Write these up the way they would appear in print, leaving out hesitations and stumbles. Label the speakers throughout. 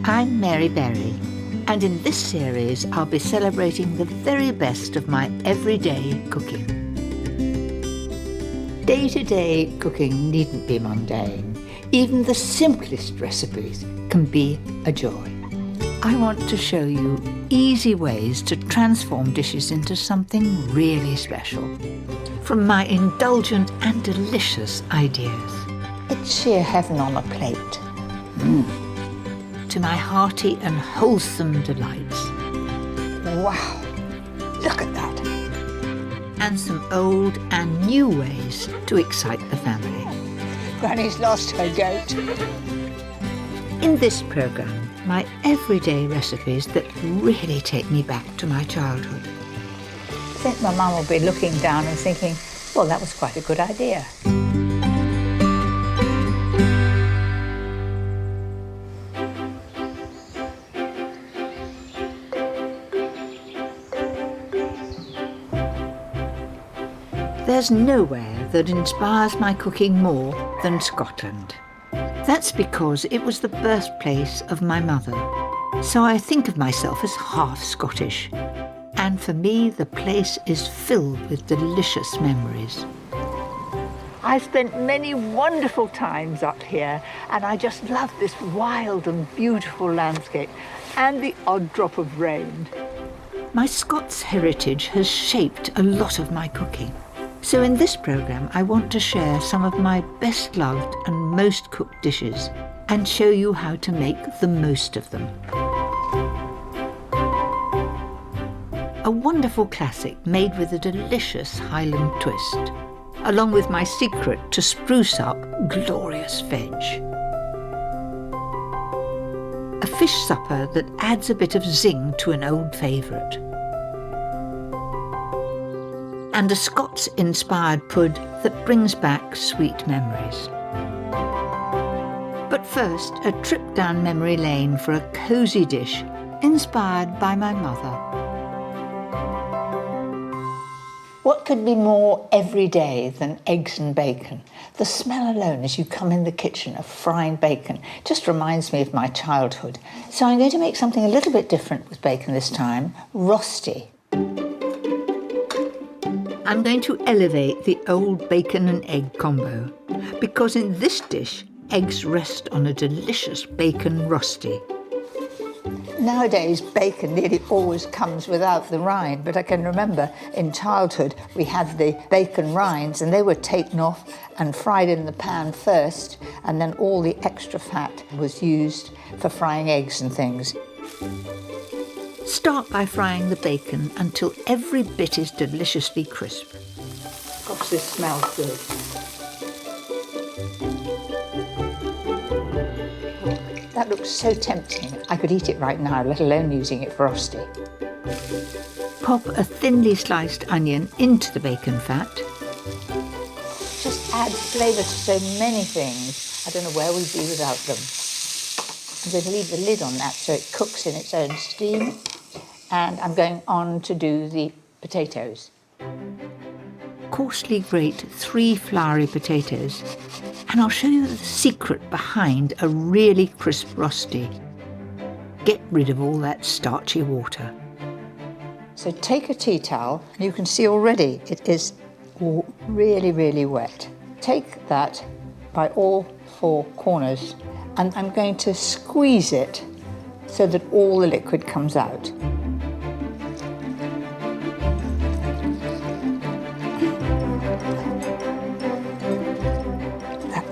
Speaker 1: I'm Mary Berry, and in this series I'll be celebrating the very best of my everyday cooking. Day-to-day cooking needn't be mundane. Even the simplest recipes can be a joy. I want to show you easy ways to transform dishes into something really special. From my indulgent and delicious ideas. It's sheer heaven on a plate. To my hearty and wholesome delights. Wow, look at that. And some old and new ways to excite the family. Granny's lost her goat. In this programme, my everyday recipes that really take me back to my childhood. I think my mum will be looking down and thinking, well, that was quite a good idea. There's nowhere that inspires my cooking more than Scotland. That's because it was the birthplace of my mother, so I think of myself as half Scottish. And for me, the place is filled with delicious memories. I spent many wonderful times up here, and I just love this wild and beautiful landscape and the odd drop of rain. My Scots heritage has shaped a lot of my cooking. So in this programme, I want to share some of my best loved and most cooked dishes and show you how to make the most of them. A wonderful classic made with a delicious Highland twist, along with my secret to spruce up glorious veg. A fish supper that adds a bit of zing to an old favourite. And a Scots-inspired pud that brings back sweet memories. But first, a trip down memory lane for a cosy dish inspired by my mother. What could be more everyday than eggs and bacon? The smell alone as you come in the kitchen of frying bacon just reminds me of my childhood. So I'm going to make something a little bit different with bacon this time, rosti. I'm going to elevate the old bacon and egg combo, because in this dish, eggs rest on a delicious bacon rosti. Nowadays, bacon nearly always comes without the rind, but I can remember in childhood we had the bacon rinds and they were taken off and fried in the pan first, and then all the extra fat was used for frying eggs and things. Start by frying the bacon until every bit is deliciously crisp. Gosh, this smells good. That looks so tempting. I could eat it right now, let alone using it for rosti. Pop a thinly sliced onion into the bacon fat. Just adds flavour to so many things. I don't know where we'd be without them. I'm going to leave the lid on that so it cooks in its own steam. And I'm going on to do the potatoes. Coarsely grate 3 floury potatoes, and I'll show you the secret behind a really crisp rosti. Get rid of all that starchy water. So take a tea towel, and you can see already it is really, really wet. Take that by all 4 corners, and I'm going to squeeze it so that all the liquid comes out.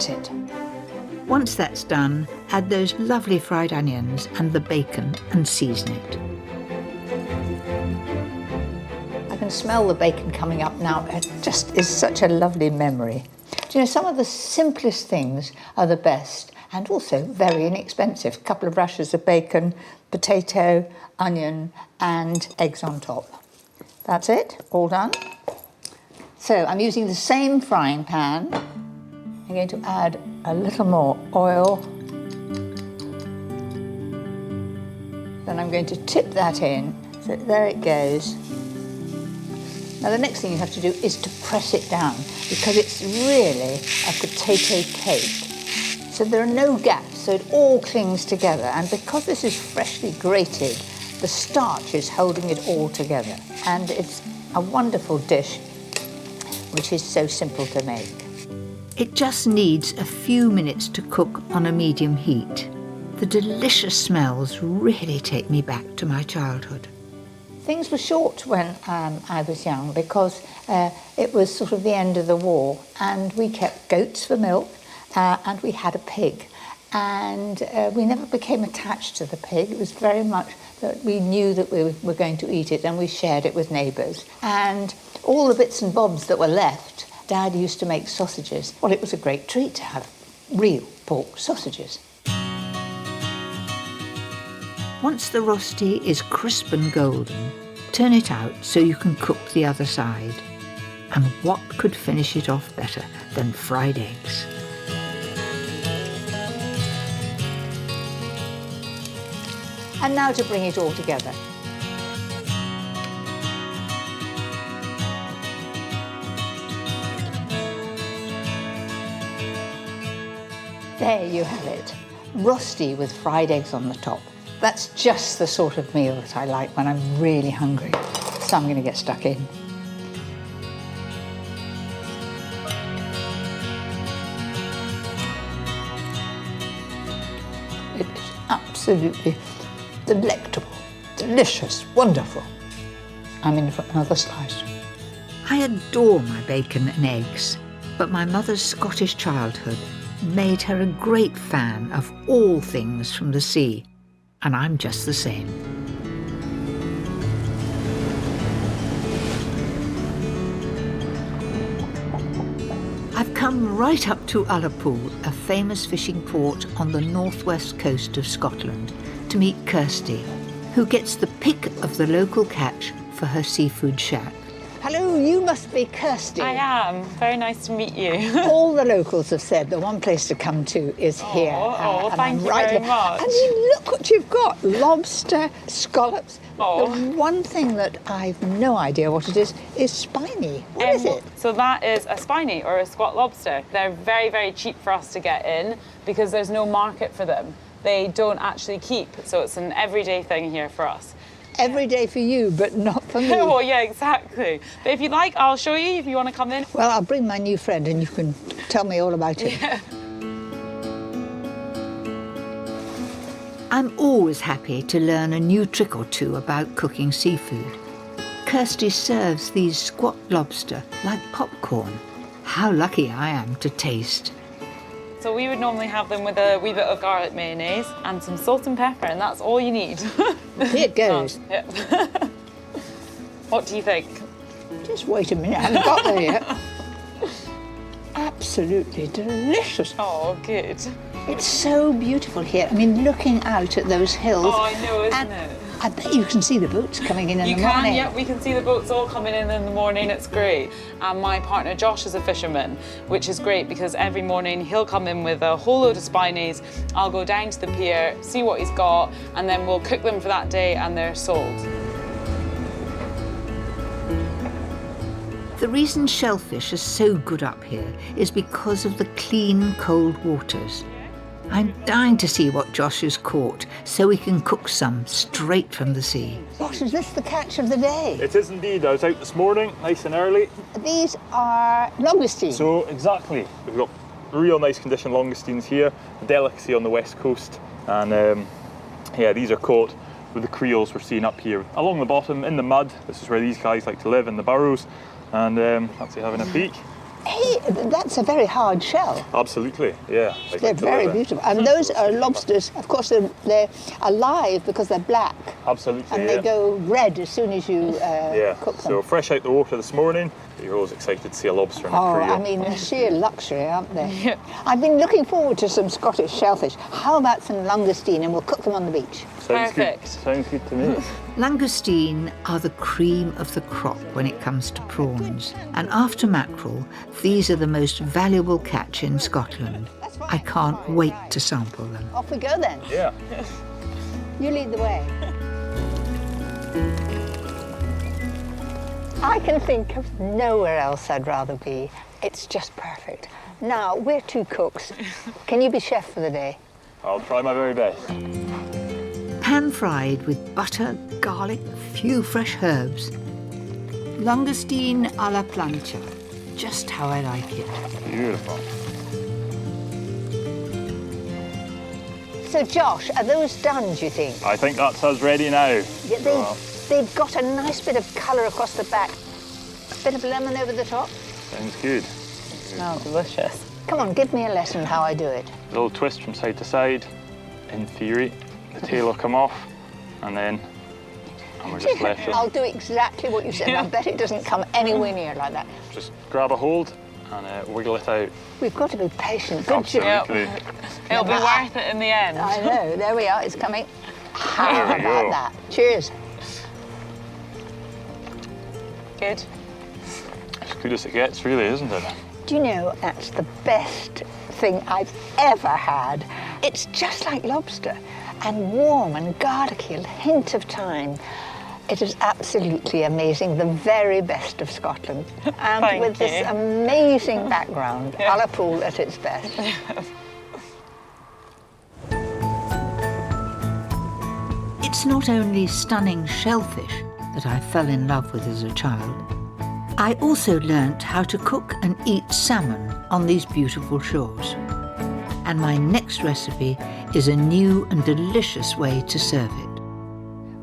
Speaker 1: It. Once that's done, add those lovely fried onions and the bacon and season it. I can smell the bacon coming up now. It just is such a lovely memory. Do you know, some of the simplest things are the best and also very inexpensive. A couple of rashers of bacon, potato, onion and eggs on top. That's it, all done. So I'm using the same frying pan. I'm going to add a little more oil. Then I'm going to tip that in, so there it goes. Now the next thing you have to do is to press it down, because it's really a potato cake. So so there are no gaps, so it all clings together. And because this is freshly grated, the starch is holding it all together. And it's a wonderful dish, which is so simple to make. It just needs a few minutes to cook on a medium heat. The delicious smells really take me back to my childhood. Things were short when I was young because it was sort of the end of the war, and we kept goats for milk and we had a pig. And we never became attached to the pig. It was very much that we knew that we were going to eat it, and we shared it with neighbours. And all the bits and bobs that were left, Dad used to make sausages. Well, it was a great treat to have real pork sausages. Once the rosti is crisp and golden, turn it out so you can cook the other side. And what could finish it off better than fried eggs? And now to bring it all together. There you have it, rosti with fried eggs on the top. That's just the sort of meal that I like when I'm really hungry. So I'm going to get stuck in. It is absolutely delectable, delicious, wonderful. I'm in for another slice. I adore my bacon and eggs, but my mother's Scottish childhood made her a great fan of all things from the sea. And I'm just the same. I've come right up to Ullapool, a famous fishing port on the northwest coast of Scotland, to meet Kirsty, who gets the pick of the local catch for her seafood shack. Hello, you must be Kirsty.
Speaker 2: I am. Very nice to meet you.
Speaker 1: All the locals have said the one place to come to is here.
Speaker 2: Thank you very much.
Speaker 1: And look what you've got. Lobster, scallops. The one thing that I've no idea what it is spiny. What is it?
Speaker 2: So that is a spiny or a squat lobster. They're very, very cheap for us to get in because there's no market for them. They don't actually keep, so it's an everyday thing here for us.
Speaker 1: Every day for you, but not for me.
Speaker 2: Well, yeah, exactly. But if you'd like, I'll show you if you want to come in.
Speaker 1: Well, I'll bring my new friend and you can tell me all about it.
Speaker 2: Yeah.
Speaker 1: I'm always happy to learn a new trick or two about cooking seafood. Kirsty serves these squat lobster like popcorn. How lucky I am to taste.
Speaker 2: So we would normally have them with a wee bit of garlic mayonnaise and some salt and pepper, and that's all you need.
Speaker 1: Here it goes.
Speaker 2: Yeah. What do you think?
Speaker 1: Just wait a minute, I haven't got there yet. Absolutely delicious.
Speaker 2: Oh, good.
Speaker 1: It's so beautiful here. I mean, looking out at those hills.
Speaker 2: Oh, I know, isn't it?
Speaker 1: I bet you can see the boats coming in the morning.
Speaker 2: You can, yeah, we can see the boats all coming in the morning, it's great. And my partner Josh is a fisherman, which is great because every morning he'll come in with a whole load of spinies, I'll go down to the pier, see what he's got, and then we'll cook them for that day and they're sold. The reason shellfish are so good up here is because of the clean, cold waters. I'm dying to see what Josh has caught so we can cook some straight from the sea. Josh, is this the catch of the day?
Speaker 3: It is indeed. I was out this morning, nice and early.
Speaker 1: These are langoustine.
Speaker 3: So, exactly. We've got real nice condition langoustines here, a delicacy on the west coast. And yeah, these are caught with the creels we're seeing up here. Along the bottom, in the mud, this is where these guys like to live, in the burrows. And fancy having a peek.
Speaker 1: Hey, that's a very hard shell.
Speaker 3: Absolutely, yeah.
Speaker 1: They're very beautiful. And those are lobsters. Of course, they're alive because they're black.
Speaker 3: Absolutely,
Speaker 1: and they go red as soon as you cook them.
Speaker 3: So fresh out the water this morning. You're always excited to see a lobster and a creel.
Speaker 1: I mean, they're sheer luxury, aren't they? Yeah. I've been looking forward to some Scottish shellfish. How about some langoustine, and we'll cook them on the beach?
Speaker 3: Sounds good. Sounds good to me.
Speaker 1: Langoustine are the cream of the crop when it comes to prawns. And after mackerel, these are the most valuable catch in Scotland. I can't wait to sample them. Off we go then.
Speaker 3: Yeah.
Speaker 1: You lead the way. I can think of nowhere else I'd rather be. It's just perfect. Now, we're two cooks. Can you be chef for the day?
Speaker 3: I'll try my very best.
Speaker 1: Pan-fried with butter, garlic, a few fresh herbs. Langoustine à la plancha. Just how I like it.
Speaker 3: Beautiful.
Speaker 1: So, Josh, are those done, do you think?
Speaker 3: I think that's us ready now.
Speaker 1: Yeah, they've got a nice bit of colour across the back. A bit of lemon over the top.
Speaker 3: Sounds good.
Speaker 2: Smells delicious.
Speaker 1: Come on, give me a lesson how I do it.
Speaker 3: A little twist from side to side. In theory, the tail will come off, and we're just left
Speaker 1: I'll do exactly what you said. I bet it doesn't come anywhere near like that.
Speaker 3: Just grab a hold and wiggle it out.
Speaker 1: We've got to be patient. Good job.
Speaker 3: Absolutely.
Speaker 2: It'll be worth it in the end.
Speaker 1: I know. There we are. It's coming. How
Speaker 3: There we
Speaker 1: about
Speaker 3: go.
Speaker 1: that? Cheers.
Speaker 2: Good.
Speaker 3: As good as it gets, really, isn't it?
Speaker 1: Do you know, that's the best thing I've ever had. It's just like lobster, and warm and garlicky, a hint of thyme. It is absolutely amazing, the very best of Scotland. And
Speaker 2: Thank
Speaker 1: with this
Speaker 2: you.
Speaker 1: amazing background, Ullapool at its best. It's not only stunning shellfish that I fell in love with as a child. I also learnt how to cook and eat salmon on these beautiful shores. And my next recipe is a new and delicious way to serve it.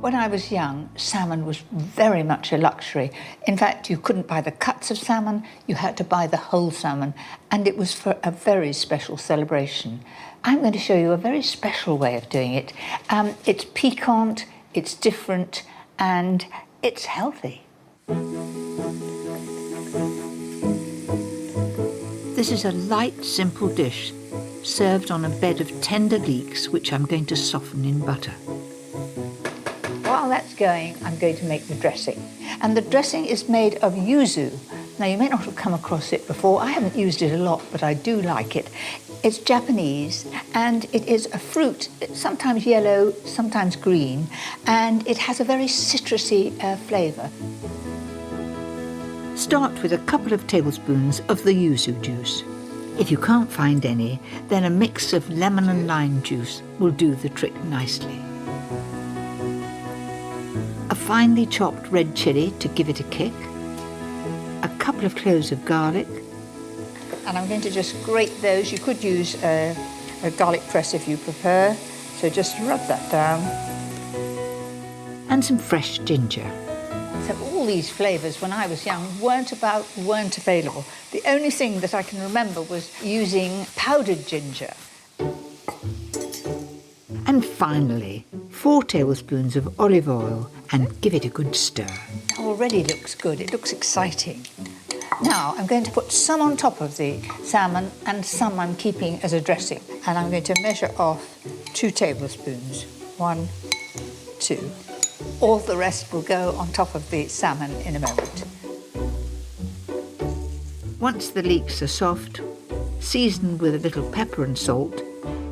Speaker 1: When I was young, salmon was very much a luxury. In fact, you couldn't buy the cuts of salmon, you had to buy the whole salmon, and it was for a very special celebration. I'm going to show you a very special way of doing it. It's piquant, it's different, and it's healthy. This is a light, simple dish served on a bed of tender leeks, which I'm going to soften in butter. While that's going, I'm going to make the dressing. And the dressing is made of yuzu. Now, you may not have come across it before. I haven't used it a lot, but I do like it. It's Japanese, and it is a fruit, sometimes yellow, sometimes green, and it has a very citrusy flavour. Start with a couple of tablespoons of the yuzu juice. If you can't find any, then a mix of lemon and lime juice will do the trick nicely. A finely chopped red chilli to give it a kick, a couple of cloves of garlic, and I'm going to just grate those. You could use a garlic press if you prefer, so just rub that down, and some fresh ginger. So all these flavours, when I was young, weren't available. The only thing that I can remember was using powdered ginger. And finally, 4 tablespoons of olive oil, and give it a good stir. It already looks good, it looks exciting. Now I'm going to put some on top of the salmon and some I'm keeping as a dressing. And I'm going to measure off 2 tablespoons. 1, 2. All the rest will go on top of the salmon in a moment. Once the leeks are soft, season with a little pepper and salt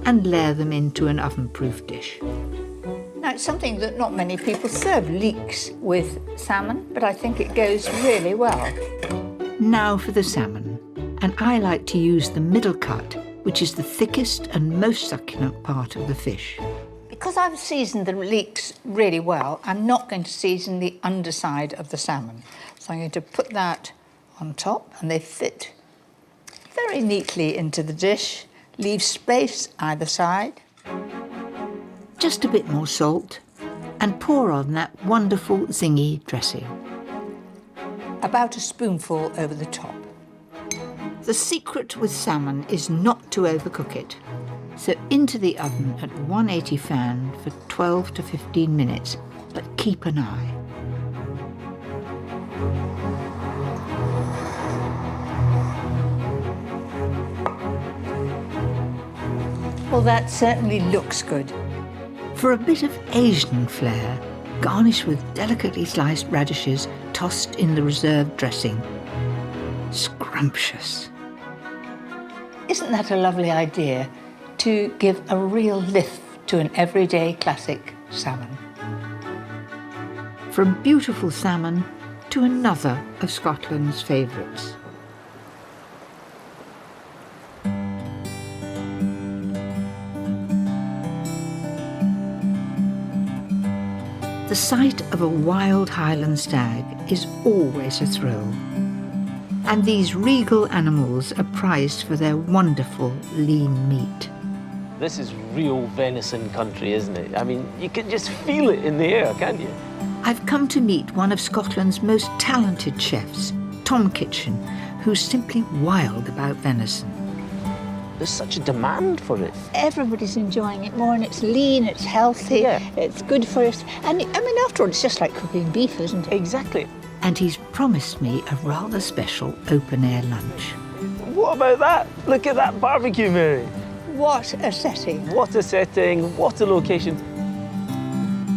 Speaker 1: and layer them into an oven-proof dish. Now, it's something that not many people serve, leeks with salmon, but I think it goes really well. Now for the salmon, and I like to use the middle cut, which is the thickest and most succulent part of the fish. Because I've seasoned the leeks really well, I'm not going to season the underside of the salmon. So I'm going to put that on top, and they fit very neatly into the dish. Leave space either side. Just a bit more salt, and pour on that wonderful zingy dressing. About a spoonful over the top. The secret with salmon is not to overcook it. So into the oven at 180 fan for 12 to 15 minutes, but keep an eye. Well, that certainly looks good. For a bit of Asian flair, garnish with delicately sliced radishes tossed in the reserved dressing. Scrumptious. Isn't that a lovely idea? To give a real lift to an everyday classic salmon. From beautiful salmon to another of Scotland's favourites. The sight of a wild Highland stag is always a thrill. And these regal animals are prized for their wonderful lean meat.
Speaker 4: This is real venison country, isn't it? I mean, you can just feel it in the air, can't you?
Speaker 1: I've come to meet one of Scotland's most talented chefs, Tom Kitchin, who's simply wild about venison.
Speaker 4: There's such a demand for it.
Speaker 5: Everybody's enjoying it more, and it's lean, it's healthy, it's good for us. And I mean, after all, it's just like cooking beef, isn't it?
Speaker 4: Exactly.
Speaker 1: And he's promised me a rather special open-air lunch.
Speaker 4: What about that? Look at that barbecue, Mary.
Speaker 5: What a setting.
Speaker 4: What a setting, what a location.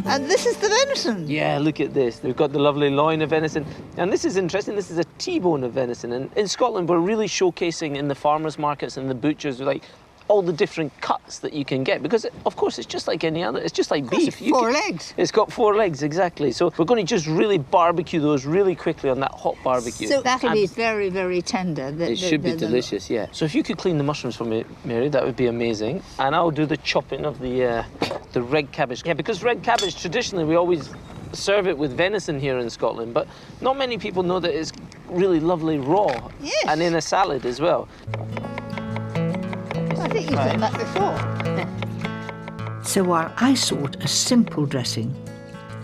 Speaker 5: And this is the venison.
Speaker 4: Yeah, look at this. We've got the lovely loin of venison. And this is interesting, this is a T-bone of venison. And in Scotland, we're really showcasing in the farmers' markets and the butchers, like, all the different cuts that you can get. Because, of course, it's just like any other, it's just like beef.
Speaker 5: Four legs.
Speaker 4: It's got 4 legs, exactly. So we're going to just really barbecue those really quickly on that hot barbecue.
Speaker 5: So that'll be very, very tender.
Speaker 4: It should be delicious, yeah. So if you could clean the mushrooms for me, Mary, that would be amazing. And I'll do the chopping of the red cabbage. Yeah, because red cabbage, traditionally, we always serve it with venison here in Scotland, but not many people know that it's really lovely raw.
Speaker 5: Yes.
Speaker 4: And in a salad as well.
Speaker 5: I think you've done that before.
Speaker 1: So while I sort a simple dressing,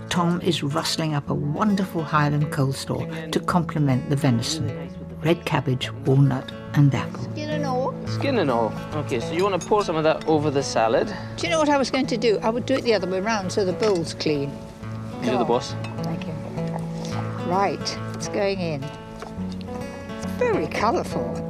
Speaker 1: Tom is rustling up a wonderful Highland coleslaw to complement the venison. Red cabbage, walnut and apple.
Speaker 5: Skin and all.
Speaker 4: Skin and all. Okay, so you want to pour some of that over the salad.
Speaker 5: Do you know what I was going to do? I would do it the other way around so the bowl's clean.
Speaker 4: You're the boss.
Speaker 5: Thank you. Right, it's going in. It's very colourful.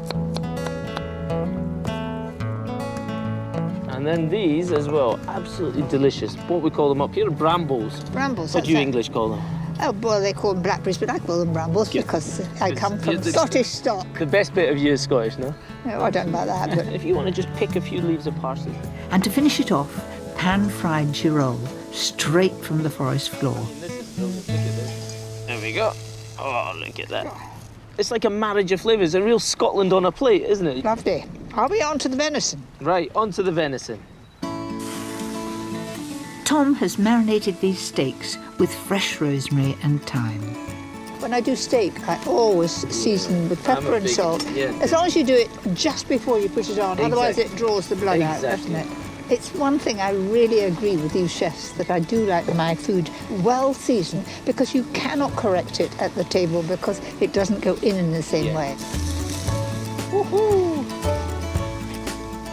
Speaker 4: And then these as well, absolutely delicious. What we call them up here, brambles.
Speaker 5: Brambles.
Speaker 4: What do you English call them?
Speaker 5: Oh, well, they call them blackberries, but I call them brambles because I come from Scottish stock.
Speaker 4: The best bit of you is Scottish, no?
Speaker 5: No, I don't know about that, but
Speaker 4: If you want to just pick a few leaves of parsley.
Speaker 1: And to finish it off, pan-fried girole, straight from the forest floor.
Speaker 4: There we go. Oh, look at that. It's like a marriage of flavours, a real Scotland on a plate, isn't it?
Speaker 5: lovely. Are we on to the venison?
Speaker 4: Right, onto the venison.
Speaker 1: Tom has marinated these steaks with fresh rosemary and thyme.
Speaker 5: When I do steak, I always season with pepper and salt.
Speaker 4: yeah.
Speaker 5: As long as you do it just before you put it on, otherwise it draws the blood out, doesn't it? It's one thing I really agree with you chefs, that I do like my food well seasoned, because you cannot correct it at the table because it doesn't go in the same way.
Speaker 4: Woohoo!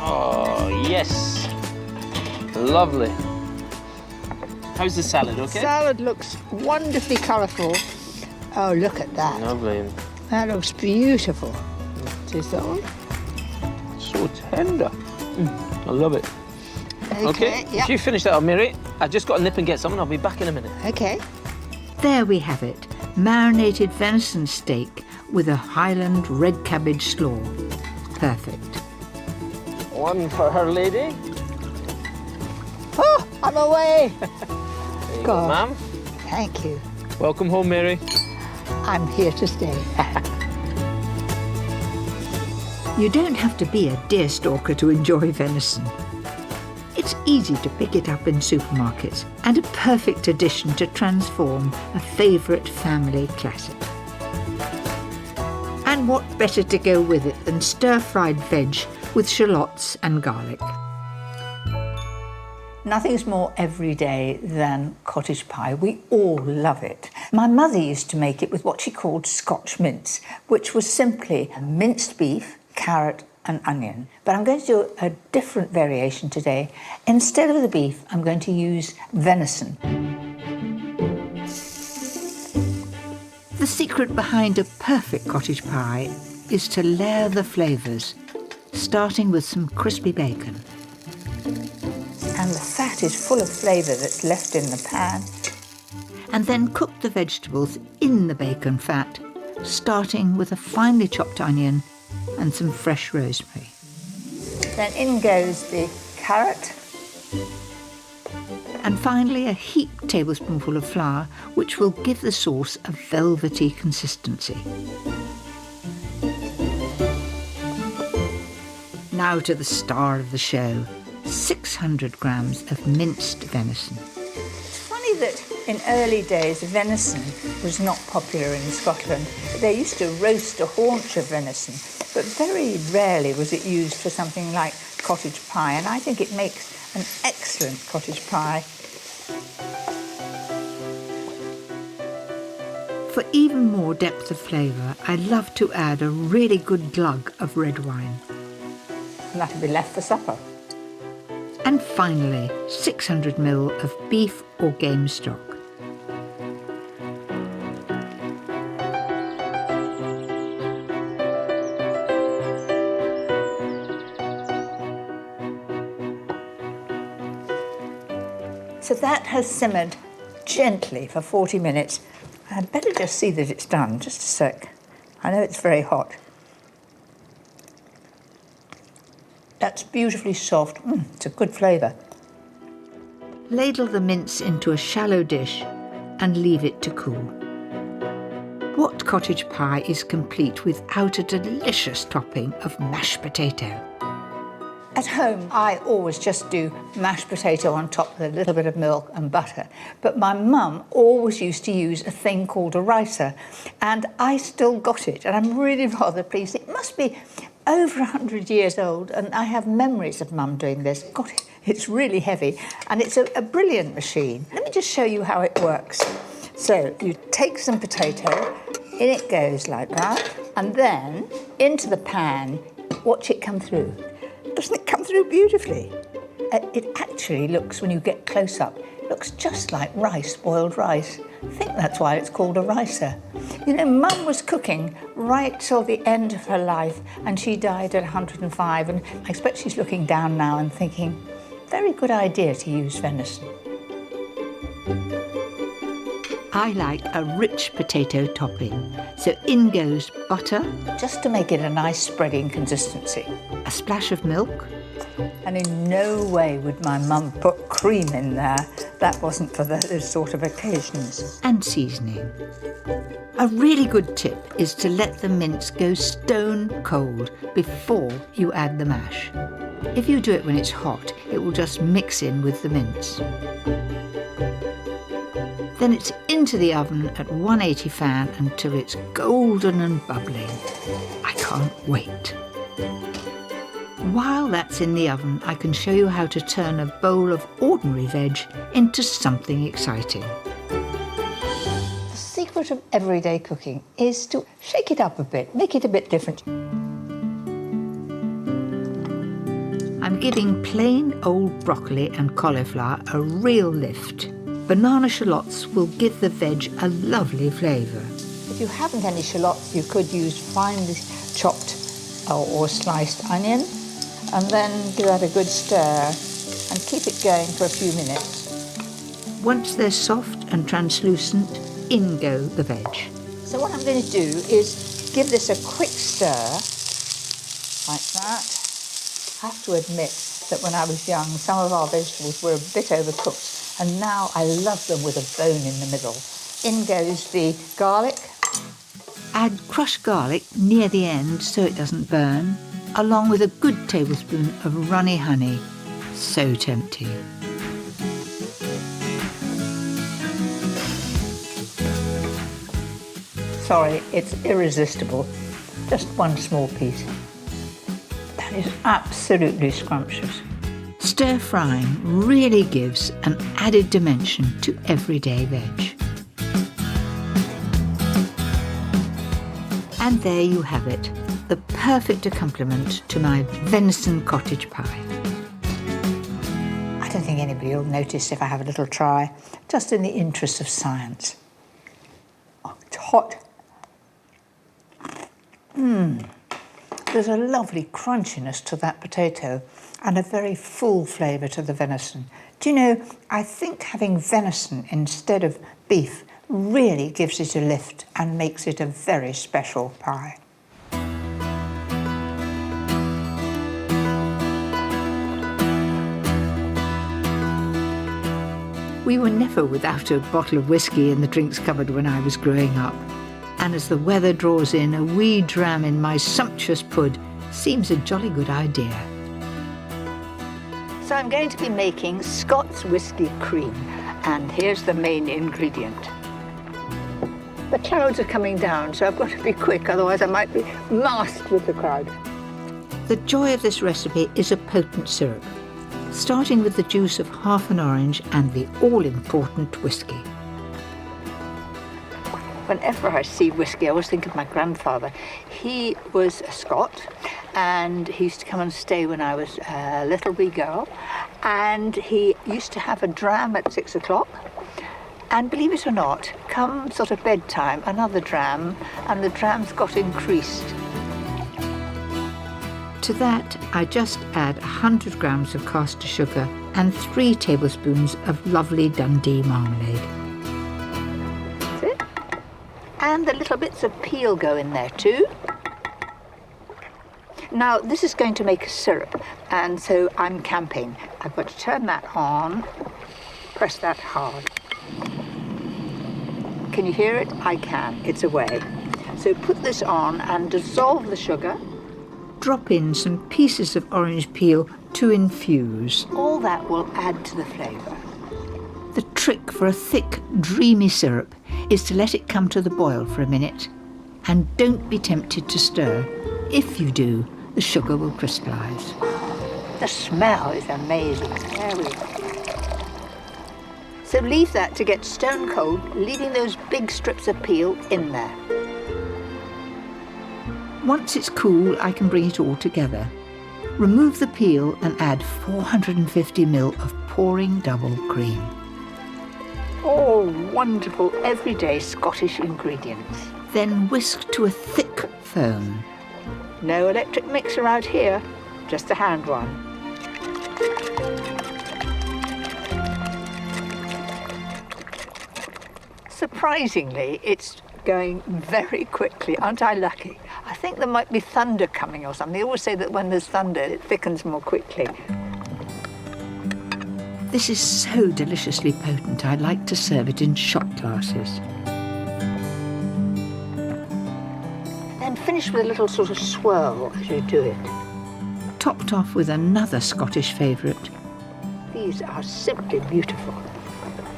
Speaker 4: Oh, yes. Lovely. How's the salad, okay?
Speaker 5: Salad looks wonderfully colourful. Oh, look at that.
Speaker 4: Lovely.
Speaker 5: That looks beautiful. Taste that one.
Speaker 4: So tender. I love it. Okay,
Speaker 5: yep.
Speaker 4: if you finish that up, Mary, I've just got to nip and get some and I'll be back in a minute.
Speaker 5: Okay.
Speaker 1: There we have it, marinated venison steak with a Highland red cabbage slaw. Perfect.
Speaker 4: One for her lady.
Speaker 5: Oh, I'm away.
Speaker 4: There you
Speaker 5: Go
Speaker 4: go,
Speaker 5: on.
Speaker 4: ma'am.
Speaker 5: Thank you.
Speaker 4: Welcome home, Mary.
Speaker 5: I'm here to stay.
Speaker 1: You don't have to be a deer stalker to enjoy venison. It's easy to pick it up in supermarkets and a perfect addition to transform a favourite family classic. And what better to go with it than stir-fried veg with shallots and garlic. Nothing's more everyday than cottage pie. We all love it. My mother used to make it with what she called Scotch mince, which was simply minced beef, carrot and onion. But I'm going to do a different variation today. Instead of the beef, I'm going to use venison. The secret behind a perfect cottage pie is to layer the flavours, starting with some crispy bacon. And the fat is full of flavour that's left in the pan. And then cook the vegetables in the bacon fat, starting with a finely chopped onion and some fresh rosemary. Then in goes the carrot. And finally a heaped tablespoonful of flour, which will give the sauce a velvety consistency. Now to the star of the show, 600 grams of minced venison. It's funny that
Speaker 5: In early days, venison was not popular in Scotland. They used to roast a haunch of venison, but very rarely was it used for something like cottage pie, and I think it makes an excellent cottage pie.
Speaker 1: For even more depth of flavour, I love to add a really good glug of red wine.
Speaker 5: And that'll be left for supper.
Speaker 1: And finally, 600 ml of beef or game stock.
Speaker 5: So that has simmered gently for 40 minutes. I'd better just see that it's done, just a sec. I know it's very hot. That's beautifully soft. It's a good flavour.
Speaker 1: Ladle the mince into a shallow dish and leave it to cool. What cottage pie is complete without a delicious topping of mashed potato?
Speaker 5: At home, I always just do mashed potato on top with a little bit of milk and butter. But my mum always used to use a thing called a ricer, and I still got it, and I'm really rather pleased. It must be over 100 years old, and I have memories of Mum doing this. God, it's really heavy, and it's a brilliant machine. Let me just show you how it works. So you take some potato, in it goes like that, and then into the pan, watch it come through. Doesn't it come through beautifully? It actually looks, when you get close up, it looks just like rice, boiled rice. I think that's why it's called a ricer. You know, Mum was cooking right till the end of her life, and she died at 105, and I expect she's looking down now and thinking, very good idea to use venison.
Speaker 1: I like a rich potato topping, so in goes butter,
Speaker 5: Just to make it a nice spreading consistency.
Speaker 1: a splash of milk,
Speaker 5: And in no way would my mum put cream in there. That wasn't for those sort of occasions.
Speaker 1: and seasoning. A really good tip is to let the mince go stone cold before you add the mash. If you do it when it's hot, it will just mix in with the mince. Then it's into the oven at 180 fan until it's golden and bubbling. I can't wait. While that's in the oven, I can show you how to turn a bowl of ordinary veg into something exciting.
Speaker 5: The secret of everyday cooking is to shake it up a bit, make it a bit different.
Speaker 1: I'm giving plain old broccoli and cauliflower a real lift. Banana shallots will give the veg a lovely flavour.
Speaker 5: If you haven't any shallots, you could use finely chopped or sliced onion, and then give that a good stir and keep it going for a few minutes.
Speaker 1: Once they're soft and translucent, in go the veg.
Speaker 5: So what I'm going to do is give this a quick stir, like that. I have to admit that when I was young, some of our vegetables were a bit overcooked, and now I love them with a bone in the middle. In goes the garlic.
Speaker 1: Add crushed garlic near the end so it doesn't burn, along with a good tablespoon of runny honey. So tempting.
Speaker 5: Sorry, it's irresistible. Just one small piece. That is absolutely scrumptious.
Speaker 1: Stir frying really gives an added dimension to everyday veg. And there you have it, the perfect accompaniment to my venison cottage pie.
Speaker 5: I don't think anybody will notice if I have a little try, just in the interest of science. Oh, it's hot. There's a lovely crunchiness to that potato and a very full flavour to the venison. Do you know, I think having venison instead of beef really gives it a lift and makes it a very special pie.
Speaker 1: We were never without a bottle of whisky in the drinks cupboard when I was growing up. And as the weather draws in, a wee dram in my sumptuous pud seems a jolly good idea.
Speaker 5: So I'm going to be making Scots whisky cream. And here's the main ingredient. The clouds are coming down, so I've got to be quick, otherwise I might be masked with the crowd.
Speaker 1: The joy of this recipe is a potent syrup, starting with the juice of half an orange and the all-important whisky.
Speaker 5: Whenever I see whisky, I always think of my grandfather. He was a Scot, and he used to come and stay when I was a little wee girl, and he used to have a dram at 6 o'clock. And believe it or not, come sort of bedtime, another dram, and the drams got increased.
Speaker 1: To that, I just add 100 grams of caster sugar and 3 tablespoons of lovely Dundee marmalade.
Speaker 5: That's it. And the little bits of peel go in there too. Now, this is going to make a syrup, and so I'm camping. I've got to turn that on, press that hard. Can you hear it? I can. It's away. So put this on and dissolve the sugar.
Speaker 1: Drop in some pieces of orange peel to infuse.
Speaker 5: All that will add to the flavour.
Speaker 1: The trick for a thick, dreamy syrup is to let it come to the boil for a minute. And don't be tempted to stir. If you do, the sugar will crystallise.
Speaker 5: The smell is amazing. There we go. So leave that to get stone cold, leaving those big strips of peel in there.
Speaker 1: Once it's cool, I can bring it all together. Remove the peel and add 450 ml of pouring double cream.
Speaker 5: Oh, wonderful everyday Scottish ingredients.
Speaker 1: Then whisk to a thick foam.
Speaker 5: No electric mixer out here, just a hand one. Surprisingly, it's going very quickly. Aren't I lucky? I think there might be thunder coming or something. They always say that when there's thunder, it thickens more quickly.
Speaker 1: This is so deliciously potent, I like to serve it in shot glasses.
Speaker 5: Then finish with a little sort of swirl as you do it.
Speaker 1: Topped off with another Scottish favourite.
Speaker 5: These are simply beautiful.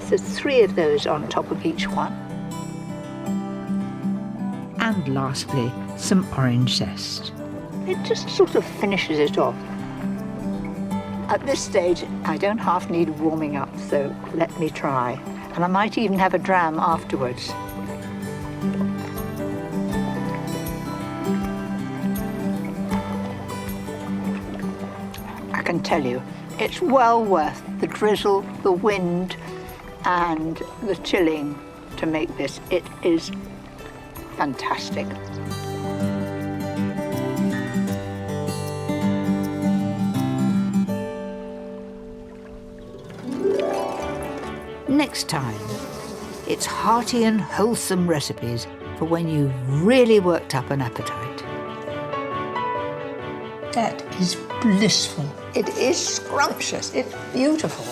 Speaker 5: So 3 of those on top of each one.
Speaker 1: And lastly, some orange zest.
Speaker 5: It just sort of finishes it off. At this stage, I don't half need warming up, so let me try. And I might even have a dram afterwards. I can tell you, it's well worth the drizzle, the wind, and the chilling to make this. It is fantastic.
Speaker 1: Next time, it's hearty and wholesome recipes for when you've really worked up an appetite.
Speaker 5: That is blissful. It is scrumptious. It's beautiful.